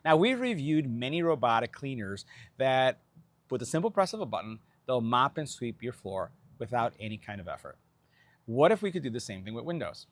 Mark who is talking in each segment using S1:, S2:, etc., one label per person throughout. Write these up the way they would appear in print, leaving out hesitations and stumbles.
S1: Now, we've reviewed many robotic cleaners that, with a simple press of a button, they'll mop and sweep your floor without any kind of effort. What if we could do the same thing with windows?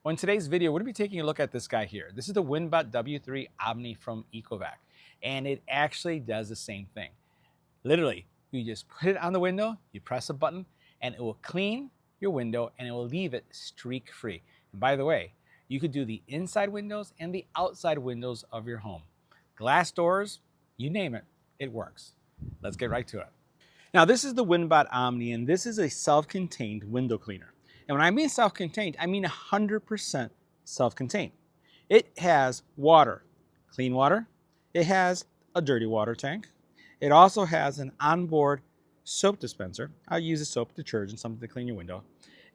S1: Well, in today's video, we're going to be taking a look at this guy here. This is the WINBOT W3 OMNI from ECOVACS, and it actually does the same thing. Literally, you just put it on the window, you press a button, and it will clean your window and it will leave it streak-free. And by the way, you could do the inside windows and the outside windows of your home. Glass doors, you name it, it works. Let's get right to it. Now, this is the WINBOT OMNI, and this is a self-contained window cleaner. And when I mean self-contained, I mean 100% self-contained. It has water, clean water. It has a dirty water tank. It also has an onboard soap dispenser. I'll use a soap detergent, something to clean your window.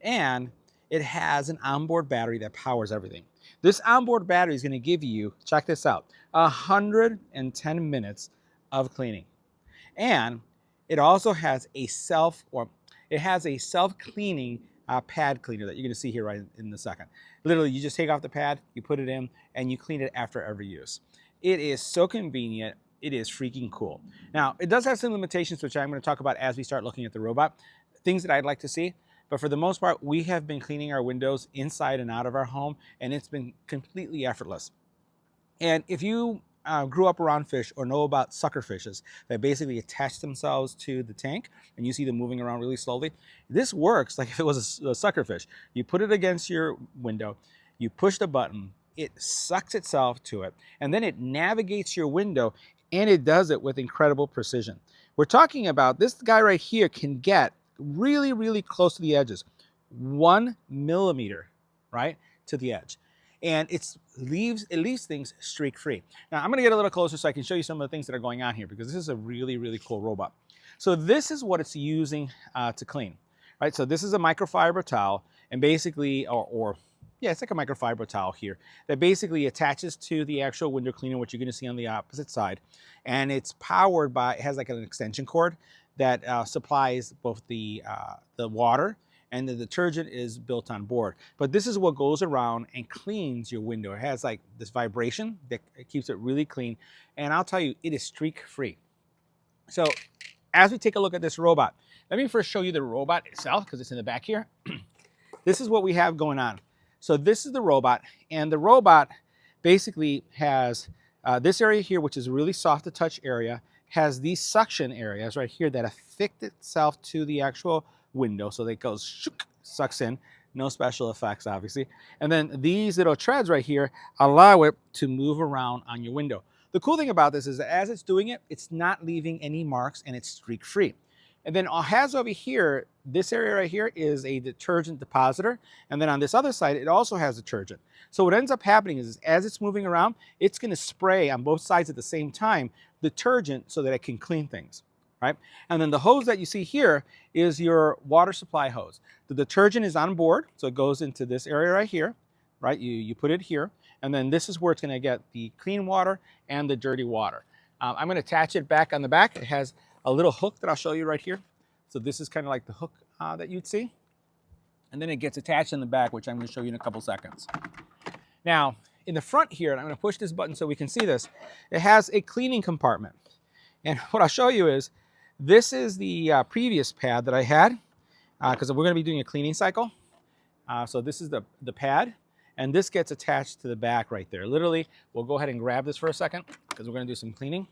S1: And it has an onboard battery that powers everything. This onboard battery is going to give you, check this out, 110 minutes of cleaning. And it also has a self-cleaning pad cleaner that you're going to see here right in a second. Literally, you just take off the pad, you put it in, and you clean it after every use. It is so convenient. It is freaking cool. Now, it does have some limitations, which I'm going to talk about as we start looking at the robot, things that I'd like to see. But for the most part, we have been cleaning our windows inside and out of our home, and it's been completely effortless. And if you grew up around fish or know about sucker fishes that basically attach themselves to the tank and you see them moving around really slowly, this works like if it was a sucker fish. You put it against your window, you push the button, it sucks itself to it, and then it navigates your window, and it does it with incredible precision. We're talking about this guy right here can get really, really close to the edges, 1 millimeter, right, to the edge. And it leaves things streak-free. Now, I'm going to get a little closer so I can show you some of the things that are going on here, because this is a really, really cool robot. So this is what it's using to clean, right? So this is a microfiber towel, and basically, yeah, it's like a microfiber towel here that basically attaches to the actual window cleaner, which you're going to see on the opposite side. And it's powered by, it has like an extension cord that supplies both the water, and the detergent is built on board. But this is what goes around and cleans your window. It has like this vibration that keeps it really clean. And I'll tell you, it is streak-free. So as we take a look at this robot, let me first show you the robot itself, because it's in the back here. This is what we have going on. So this is the robot, and the robot basically has this area here, which is a really soft to touch area, has these suction areas right here that affix itself to the actual window, so that it goes shook, sucks in, no special effects obviously, and then these little treads right here allow it to move around on your window. The cool thing about this is that as it's doing it, it's not leaving any marks, and it's streak free. And then it has over here, this area right here is a detergent depositor, and then on this other side it also has detergent. So what ends up happening is as it's moving around, it's going to spray on both sides at the same time detergent so that it can clean things. Right? And then the hose that you see here is your water supply hose. The detergent is on board, so it goes into this area right here, right? You put it here, and then this is where it's going to get the clean water and the dirty water. I'm going to attach it back on the back. It has a little hook that I'll show you right here. So this is kind of like the hook that you'd see. And then it gets attached in the back, which I'm going to show you in a couple seconds. Now, in the front here, and I'm going to push this button so we can see this, it has a cleaning compartment. And what I'll show you is, this is the previous pad that I had, because we're going to be doing a cleaning cycle. So this is the pad, and this gets attached to the back right there. Literally, we'll go ahead and grab this for a second, because we're going to do some cleaning.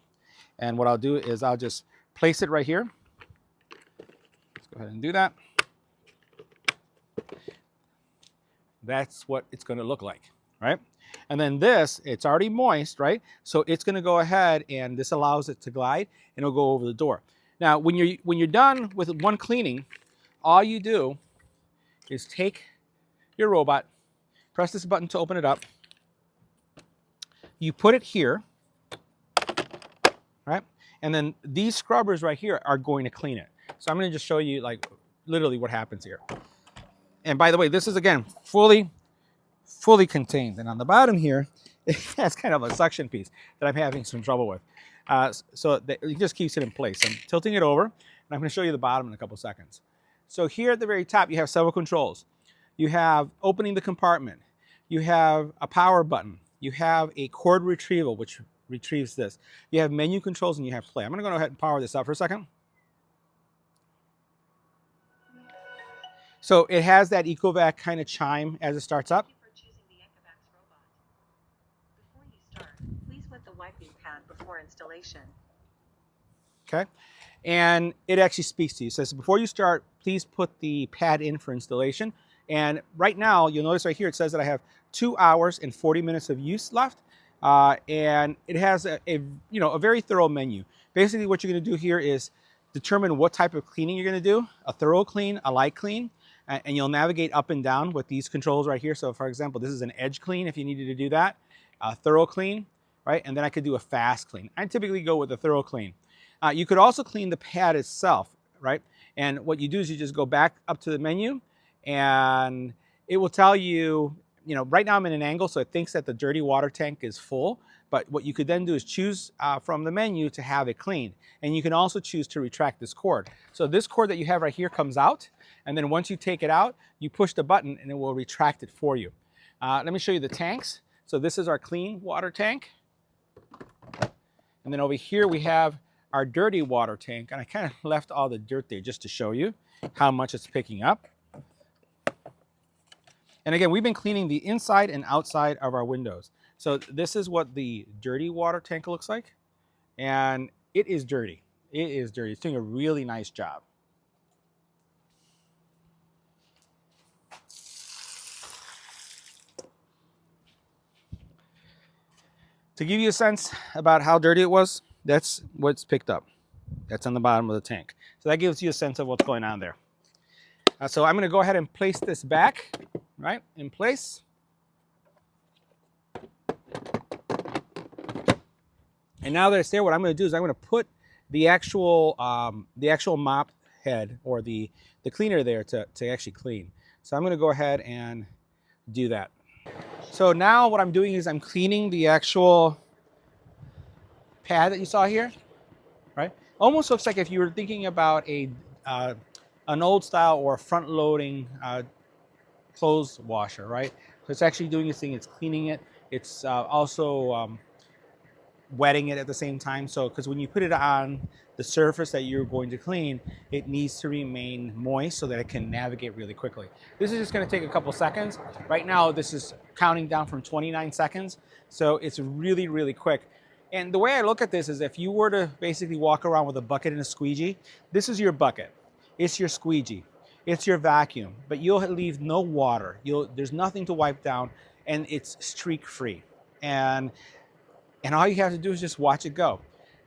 S1: And what I'll do is I'll just place it right here. Let's go ahead and do that. That's what it's going to look like, right? And then this, it's already moist, right? So it's going to go ahead, and this allows it to glide, and it'll go over the door. Now, when you're done with one cleaning, all you do is take your robot, press this button to open it up. You put it here, right? And then these scrubbers right here are going to clean it. So I'm going to just show you like literally what happens here. And by the way, this is again fully contained. And on the bottom here, it has kind of a suction piece that I'm having some trouble with. So it just keeps it in place. I'm tilting it over, and I'm going to show you the bottom in a couple seconds. So here at the very top, you have several controls. You have opening the compartment. You have a power button. You have a cord retrieval, which retrieves this. You have menu controls and you have play. I'm going to go ahead and power this up for a second. So it has that ECOVAC kind of chime as it starts up.
S2: Thank you for choosing the ECOVACS robot. Before you start, please wet the wiping pad before installation.
S1: Okay. And it actually speaks to you. It says, before you start, please put the pad in for installation. And right now, you'll notice right here, it says that I have 2 hours and 40 minutes of use left. And it has a very thorough menu. Basically, what you're going to do here is determine what type of cleaning you're going to do, a thorough clean, a light clean, and you'll navigate up and down with these controls right here. So for example, this is an edge clean if you needed to do that, a thorough clean, right? And then I could do a fast clean. I typically go with a thorough clean. You could also clean the pad itself, right? And what you do is you just go back up to the menu and it will tell you, right now I'm in an angle, so it thinks that the dirty water tank is full. But what you could then do is choose from the menu to have it cleaned. And you can also choose to retract this cord. So this cord that you have right here comes out. And then once you take it out, you push the button and it will retract it for you. Let me show you the tanks. So this is our clean water tank. And then over here we have our dirty water tank. And I kind of left all the dirt there just to show you how much it's picking up. And again, we've been cleaning the inside and outside of our windows. So this is what the dirty water tank looks like. And it is dirty. It is dirty. It's doing a really nice job. To give you a sense about how dirty it was, that's what's picked up. That's on the bottom of the tank. So that gives you a sense of what's going on there. So I'm going to go ahead and place this back, right, in place. And now that it's there, what I'm going to do is I'm going to put the actual mop head or the cleaner there to actually clean. So I'm going to go ahead and do that. So now what I'm doing is I'm cleaning the actual pad that you saw here, right? Almost looks like if you were thinking about an old style or front-loading clothes washer, right? So it's actually doing this thing. It's cleaning it. It's also wetting it at the same time. So because when you put it on the surface that you're going to clean, it needs to remain moist so that it can navigate really quickly. This is just going to take a couple seconds. Right now, this is counting down from 29 seconds. So it's really, really quick. And the way I look at this is if you were to basically walk around with a bucket and a squeegee, this is your bucket. It's your squeegee. It's your vacuum. But you'll leave no water. There's nothing to wipe down, and it's streak-free. And all you have to do is just watch it go.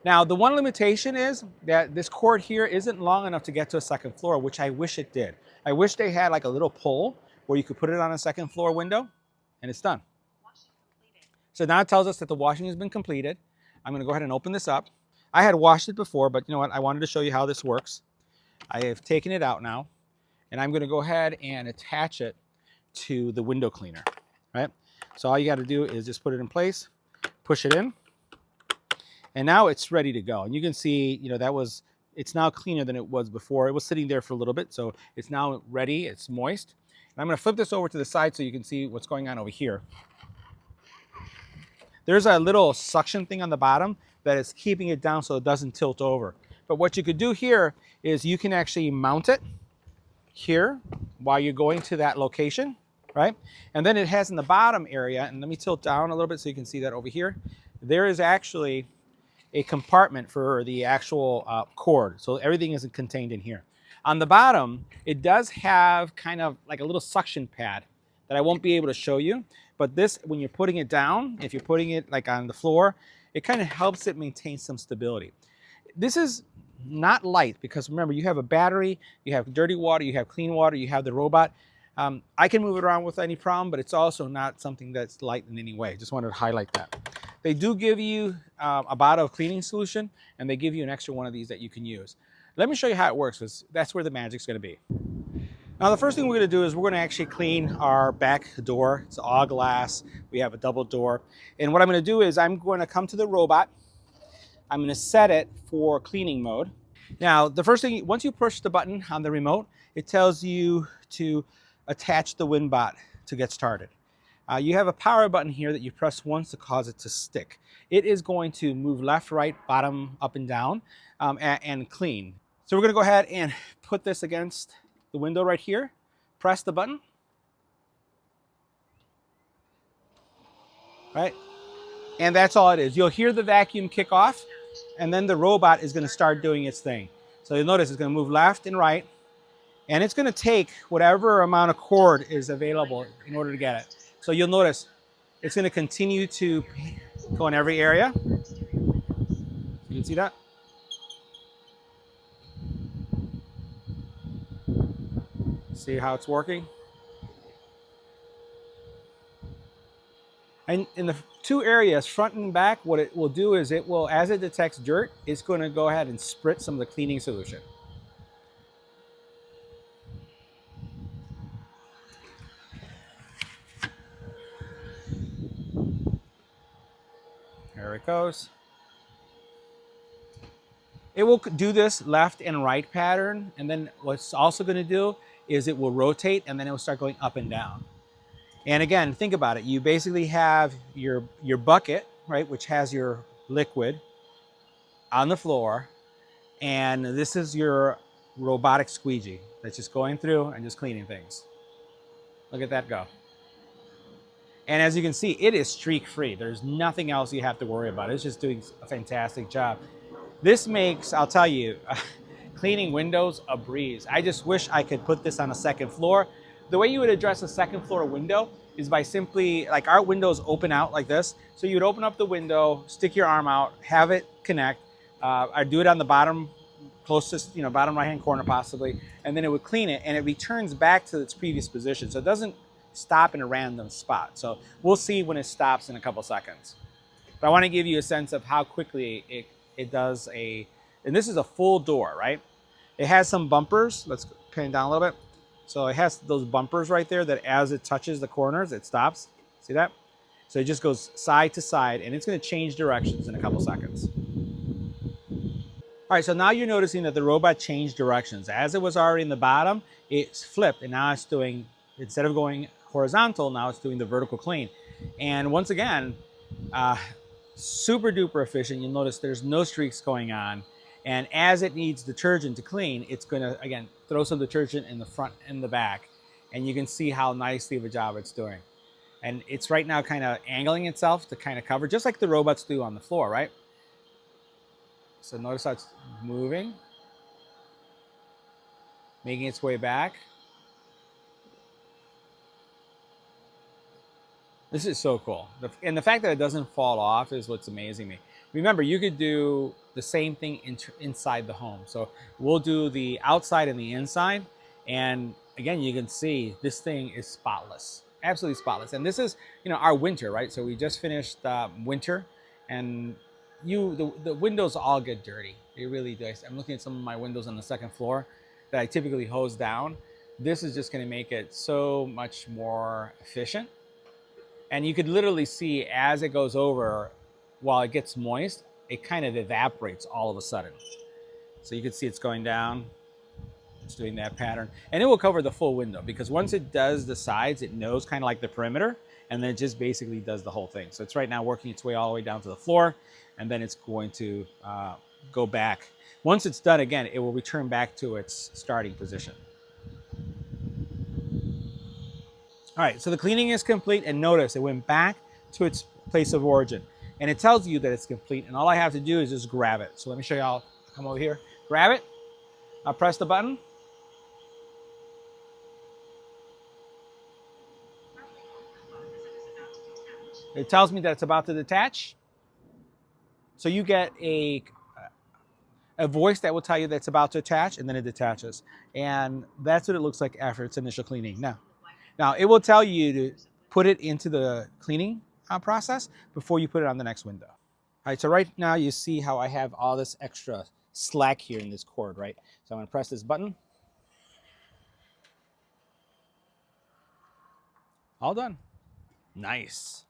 S1: Now, the one limitation is that this cord here isn't long enough to get to a second floor, which I wish it did. I wish they had like a little pole where you could put it on a second floor window, and it's done. So now it tells us that the washing has been completed. I'm going to go ahead and open this up. I had washed it before, but you know what? I wanted to show you how this works. I have taken it out now, and I'm going to go ahead and attach it to the window cleaner, right? So all you got to do is just put it in place, push it in, and now it's ready to go. And you can see, it's now cleaner than it was before. It was sitting there for a little bit, so it's now ready. It's moist. And I'm going to flip this over to the side so you can see what's going on over here. There's a little suction thing on the bottom that is keeping it down so it doesn't tilt over. But what you could do here is you can actually mount it here while you're going to that location, right? And then it has in the bottom area, and let me tilt down a little bit so you can see that over here. There is actually a compartment for the actual cord. So everything isn't contained in here. On the bottom, it does have kind of like a little suction pad that I won't be able to show you. But this, when you're putting it down, if you're putting it like on the floor, it kind of helps it maintain some stability. This is not light because remember, you have a battery, you have dirty water, you have clean water, you have the robot. I can move it around with any problem, but it's also not something that's light in any way. Just wanted to highlight that. They do give you a bottle of cleaning solution, and they give you an extra one of these that you can use. Let me show you how it works, because that's where the magic's going to be. Now, the first thing we're going to do is we're going to actually clean our back door. It's all glass. We have a double door. And what I'm going to do is I'm going to come to the robot. I'm going to set it for cleaning mode. Now, the first thing, once you push the button on the remote, it tells you to attach the WinBot to get started. You have a power button here that you press once to cause it to stick. It is going to move left, right, bottom, up and down, and clean. So we're gonna go ahead and put this against the window right here, press the button, right? And that's all it is. You'll hear the vacuum kick off, and then the robot is gonna start doing its thing. So you'll notice it's gonna move left and right, and it's gonna take whatever amount of cord is available in order to get it. So you'll notice it's gonna continue to go in every area. You can see that? See how it's working? And in the two areas, front and back, what it will do is it will, as it detects dirt, it's going to go ahead and spritz some of the cleaning solution. There it goes. It will do this left and right pattern, and then what's also going to do is it will rotate, and then it will start going up and down. And again, think about it. You basically have your bucket, right, which has your liquid on the floor, and this is your robotic squeegee that's just going through and just cleaning things. Look at that go. And as you can see, it is streak free. There's nothing else you have to worry about. It's just doing a fantastic job. This makes, I'll tell you, cleaning windows a breeze. I just wish I could put this on a second floor. The way you would address a second floor window is by simply, like our windows open out like this. So you would open up the window, stick your arm out, have it connect. I do it on the bottom, closest, bottom right-hand corner possibly, and then it would clean it and it returns back to its previous position. So it doesn't stop in a random spot. So we'll see when it stops in a couple seconds. But I want to give you a sense of how quickly it does and this is a full door, right? It has some bumpers. Let's pan it down a little bit. So it has those bumpers right there that as it touches the corners, it stops. See that? So it just goes side to side, and it's going to change directions in a couple seconds. All right, so now you're noticing that the robot changed directions. As it was already in the bottom, it's flipped, and now it's doing, instead of going horizontal, now it's doing the vertical clean. And once again, super duper efficient. You'll notice there's no streaks going on. And as it needs detergent to clean, it's going to, again, throw some detergent in the front and the back. And you can see how nicely of a job it's doing. And it's right now kind of angling itself to kind of cover, just like the robots do on the floor, right? So notice how it's moving, making its way back. This is so cool. And the fact that it doesn't fall off is what's amazing me. Remember, you could do the same thing inside the home. So we'll do the outside and the inside. And again, you can see this thing is spotless, absolutely spotless. And this is, our winter, right? So we just finished winter, and the windows all get dirty. They really do. I'm looking at some of my windows on the second floor that I typically hose down. This is just going to make it so much more efficient. And you could literally see as it goes over, while it gets moist, it kind of evaporates all of a sudden. So you can see it's going down. It's doing that pattern. And it will cover the full window, because once it does the sides, it knows kind of like the perimeter, and then it just basically does the whole thing. So it's right now working its way all the way down to the floor, and then it's going to go back. Once it's done, again, it will return back to its starting position. All right, so the cleaning is complete, and notice it went back to its place of origin. And it tells you that it's complete, and all I have to do is just grab it. So let me show you. I'll come over here, grab it, I'll press the button. It tells me that it's about to detach. So you get a voice that will tell you that it's about to attach, and then it detaches. And that's what it looks like after its initial cleaning. Now it will tell you to put it into the cleaning process before you put it on the next window. All right, so right now you see how I have all this extra slack here in this cord, right? So I'm going to press this button. All done. Nice.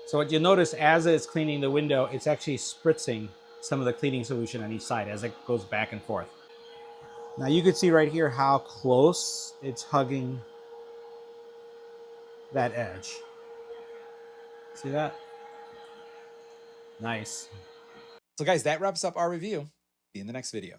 S1: So what you'll notice as it's cleaning the window, it's actually spritzing some of the cleaning solution on each side as it goes back and forth. Now you can see right here how close it's hugging that edge. See that? Nice.
S3: So guys, that wraps up our review. See you in the next video.